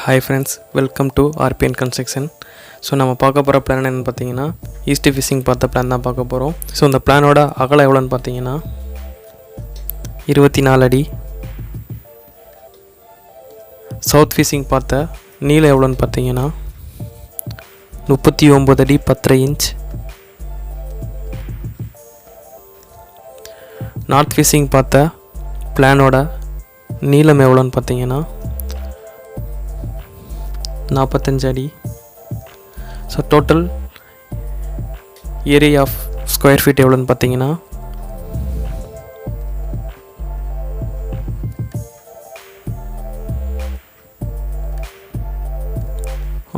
Hi friends, welcome to RPN Construction. So நம்ம பார்க்க போகிற பிளான் என்னென்னு பார்த்தீங்கன்னா ஈஸ்ட் ஃபிஷிங் பார்த்த பிளான் தான் பார்க்க போகிறோம். ஸோ இந்த பிளானோட அகலம் எவ்வளோன்னு பார்த்தீங்கன்னா 24 அடி. சவுத் ஃபிஷிங் பார்த்த நீளம் எவ்வளோன்னு பார்த்தீங்கன்னா 39 அடி 10 இன்ச். நார்த் ஃபிஷிங் பார்த்த பிளானோட நீளம் எவ்வளோன்னு பார்த்தீங்கன்னா 45 அடி. So total area of square feet எவ்வளோன்னு பார்த்தீங்கன்னா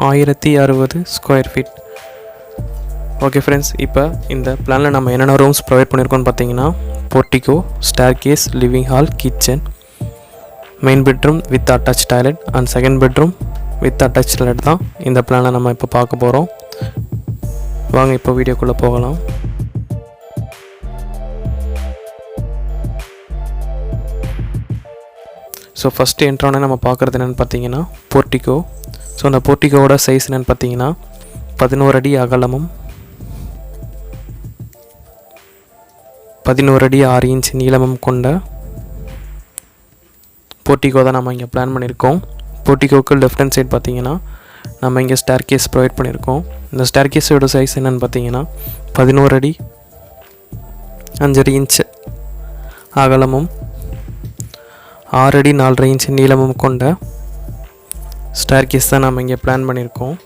1060 ஸ்கொயர் ஃபீட். ஓகே ஃப்ரெண்ட்ஸ், இப்போ இந்த பிளானில் நம்ம என்னென்ன ரூம்ஸ் ப்ரொவைட் பண்ணியிருக்கோன்னு பார்த்தீங்கன்னா portico, staircase, living hall, kitchen, main bedroom with attach toilet and second bedroom with attach toilet தான் இந்த பிளானை நம்ம இப்போ பார்க்க போகிறோம். வாங்க இப்போ வீடியோக்குள்ளே போகலாம். ஸோ ஃபஸ்ட்டு என்ட்ரானே நம்ம பார்க்குறது என்னென்னு பார்த்தீங்கன்னா போர்ட்டிகோ. ஸோ அந்த போர்ட்டிகோவோட சைஸ் என்னென்னு பார்த்தீங்கன்னா 11 அடி அகலமும் 11 அடி 6 இன்ச் நீளமும் கொண்ட போர்ட்டிகோ தான் நம்ம இங்கே பிளான் பண்ணியிருக்கோம். போர்ட்டிகோக்கு லெஃப்ட் ஹேண்ட் சைட் பார்த்தீங்கன்னா நம்ம இங்கே ஸ்டேர் கேஸ் ப்ரொவைட் பண்ணியிருக்கோம். இந்த ஸ்டேர் கேஸோட சைஸ் என்னென்னு பார்த்தீங்கன்னா 11 அடி 5 இன்ச் அகலமும் 6 அடி 4 இன்ச் நீளமும் கொண்ட ஸ்டேர் கேஸ் தான் நம்ம இங்கே பிளான் பண்ணியிருக்கோம்.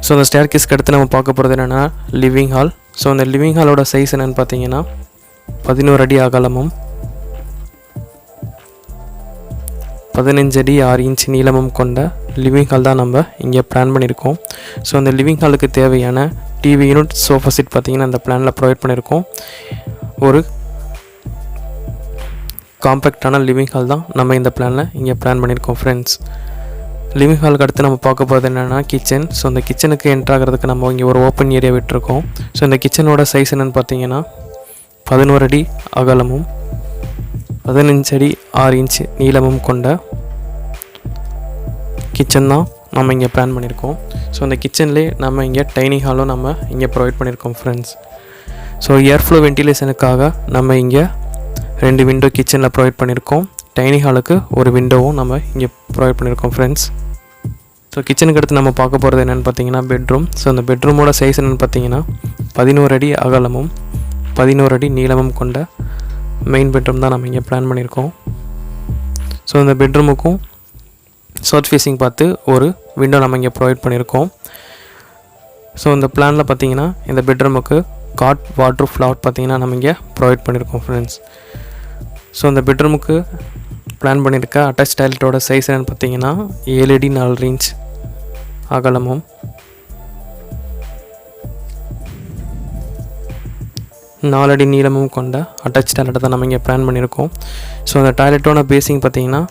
ஸோ அந்த ஸ்டேர் கேஸ்க்கு அடுத்து நம்ம பார்க்க போகிறது என்னென்னா லிவிங் ஹால். ஸோ அந்த லிவிங் ஹாலோட சைஸ் என்னென்னு பார்த்தீங்கன்னா 11 அடி அகலமும் 15 அடி 6 இன்ச் நீளமும் கொண்ட லிவிங் ஹால் தான் நம்ம இங்கே பிளான் பண்ணியிருக்கோம். ஸோ அந்த லிவிங் ஹாலுக்கு தேவையான டிவி யூனிட், சோஃபா செட் பார்த்திங்கன்னா அந்த பிளானில் ப்ரொவைட் பண்ணியிருக்கோம். ஒரு காம்பேக்டான லிவிங் ஹால் தான் நம்ம இந்த பிளானில் இங்கே பிளான் பண்ணியிருக்கோம் ஃப்ரெண்ட்ஸ். லிவிங் ஹாலுக்கு அடுத்து நம்ம பார்க்க போகிறது என்னென்னா கிச்சன். ஸோ அந்த கிச்சனுக்கு என்ட்ராகிறதுக்கு நம்ம இங்கே ஒரு ஓப்பன் ஏரியா விட்டுருக்கோம். ஸோ இந்த கிச்சனோட சைஸ் என்னென்னு பார்த்தீங்கன்னா 11 அடி அகலமும் 15 அடி 6 இன்ச் நீளமும் கொண்ட கிச்சன் தான் நம்ம இங்கே பிளான் பண்ணியிருக்கோம். ஸோ அந்த கிச்சன்லேயே நம்ம இங்கே டைனிங் ஹாலும் நம்ம இங்கே ப்ரொவைட் பண்ணியிருக்கோம் ஃப்ரெண்ட்ஸ். ஸோ ஏர் ஃப்ளோ வென்டிலேஷனுக்காக நம்ம இங்கே 2 விண்டோ கிச்சனில் ப்ரொவைட் பண்ணியிருக்கோம். டைனிங் ஹாலுக்கு ஒரு விண்டோவும் நம்ம இங்கே ப்ரொவைட் பண்ணியிருக்கோம் ஃப்ரெண்ட்ஸ். ஸோ கிச்சனுக்கு அடுத்து நம்ம பார்க்க போகிறது என்னென்னு பார்த்தீங்கன்னா பெட்ரூம். ஸோ அந்த பெட்ரூமோட சைஸ் என்னென்னு பார்த்தீங்கன்னா 11 அடி அகலமும் 11 அடி நீளமும் கொண்ட மெயின் பெட்ரூம் தான் நம்ம இங்கே பிளான் பண்ணியிருக்கோம். ஸோ இந்த பெட்ரூமுக்கும் சவுத் ஃபேஸிங் பார்த்து ஒரு விண்டோ நம்ம இங்கே ப்ரொவைட் பண்ணியிருக்கோம். ஸோ இந்த பிளானில் பார்த்தீங்கன்னா இந்த பெட்ரூமுக்கு காட் வாட்ரூஃப் ஃப்ளாட் பார்த்தீங்கன்னா நம்ம இங்கே ப்ரொவைட் பண்ணியிருக்கோம் ஃப்ரெண்ட்ஸ். ஸோ இந்த பெட்ரூமுக்கு பிளான் பண்ணியிருக்க அட்டாச் டாய்லெட்டோட சைஸ் என்னென்னு பார்த்தீங்கன்னா 7 அடி 4 இன்ச் அகலமும் 4 அடி நீளமும் கொண்ட அட்டாச் டாய்லெட்டை தான் நம்ம இங்கே பிளான் பண்ணியிருக்கோம். ஸோ அந்த டாய்லெட்டோட பேசிங் பார்த்தீங்கன்னா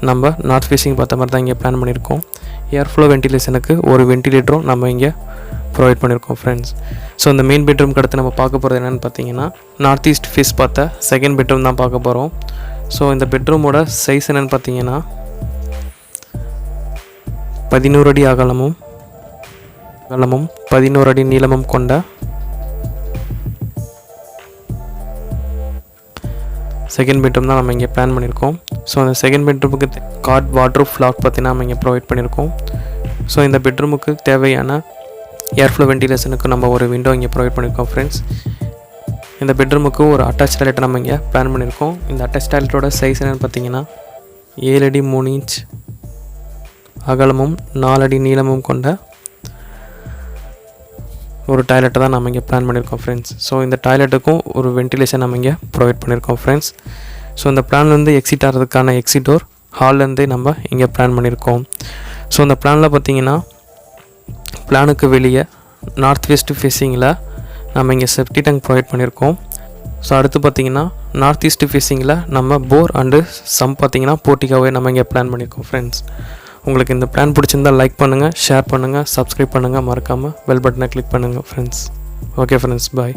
நம்ம நார்த் ஃபேஸிங் பார்த்த மாதிரி தான் இங்கே பிளான் பண்ணியிருக்கோம். ஏர் ஃப்ளோ வென்டிலேஷனுக்கு ஒரு வென்டிலேட்டரும் நம்ம இங்கே ப்ரொவைட் பண்ணியிருக்கோம் ஃப்ரெண்ட்ஸ். ஸோ இந்த மெயின் பெட்ரூம்க்கு அடுத்து நம்ம பார்க்க போகிறது என்னென்னு பார்த்தீங்கன்னா நார்த் ஈஸ்ட் ஃபேஸ் பார்த்த செகண்ட் பெட்ரூம் தான் பார்க்க போகிறோம். ஸோ இந்த பெட்ரூமோட சைஸ் என்னென்னு பார்த்தீங்கன்னா 11 அடி அகலமும் 11 அடி நீளமும் கொண்ட செகண்ட் பெட்ரூம் தான் நம்ம இங்கே பிளான் பண்ணியிருக்கோம். ஸோ அந்த செகண்ட் பெட்ரூமுக்கு காட் வாட்ரூஃப் ஃப்ளாட் பார்த்தீங்கன்னா நம்ம இங்கே ப்ரொவைட் பண்ணியிருக்கோம். ஸோ இந்த பெட்ரூமுக்கு தேவையான ஏர் ஃப்ளோ வென்டிலேஷனுக்கு நம்ம ஒரு விண்டோ இங்கே ப்ரொவைட் பண்ணியிருக்கோம் ஃப்ரெண்ட்ஸ். இந்த பெட்ரூமுக்கு ஒரு அட்டாச் டாய்லெட் நம்ம இங்கே பிளான் பண்ணியிருக்கோம். இந்த அட்டாச் டாய்லெட்டோட சைஸ் என்னென்னு பார்த்தீங்கன்னா 7 அடி 3 இன்ச் அகலமும் 4 அடி நீளமும் கொண்ட ஒரு டாய்லெட்டை தான் நம்ம இங்கே பிளான் பண்ணியிருக்கோம் ஃப்ரெண்ட்ஸ். ஸோ இந்த டாய்லெட்டுக்கும் ஒரு வென்டிலேஷன் நம்ம இங்கே ப்ரொவைட் பண்ணியிருக்கோம் ஃப்ரெண்ட்ஸ். ஸோ இந்த பிளான்லேருந்து எக்ஸிட் ஆகிறதுக்கான எக்ஸிட் டோர் ஹால்லேருந்தே நம்ம இங்கே பிளான் பண்ணியிருக்கோம். ஸோ இந்த பிளானில் பார்த்தீங்கன்னா பிளானுக்கு வெளியே நார்த் வெஸ்ட் ஃபேஸிங்கில் நம்ம இங்கே செப்டி டேங்க் ப்ரொவைட் பண்ணியிருக்கோம். ஸோ அடுத்து பார்த்திங்கன்னா நார்த் ஈஸ்ட் ஃபேஸிங்கில் நம்ம போர் அண்டு சம் பார்த்திங்கன்னா போர்ட்டிகோவே நம்ம இங்கே பிளான் பண்ணியிருக்கோம் ஃப்ரெண்ட்ஸ். உங்களுக்கு இந்த பிளான் பிடிச்சிருந்தால் லைக் பண்ணுங்கள், ஷேர் பண்ணுங்கள், சப்ஸ்கிரைப் பண்ணுங்கள், மறக்காமல் பெல் பட்டனை கிளிக் பண்ணுங்கள் ஃப்ரெண்ட்ஸ். ஓகே ஃப்ரெண்ட்ஸ், பாய்.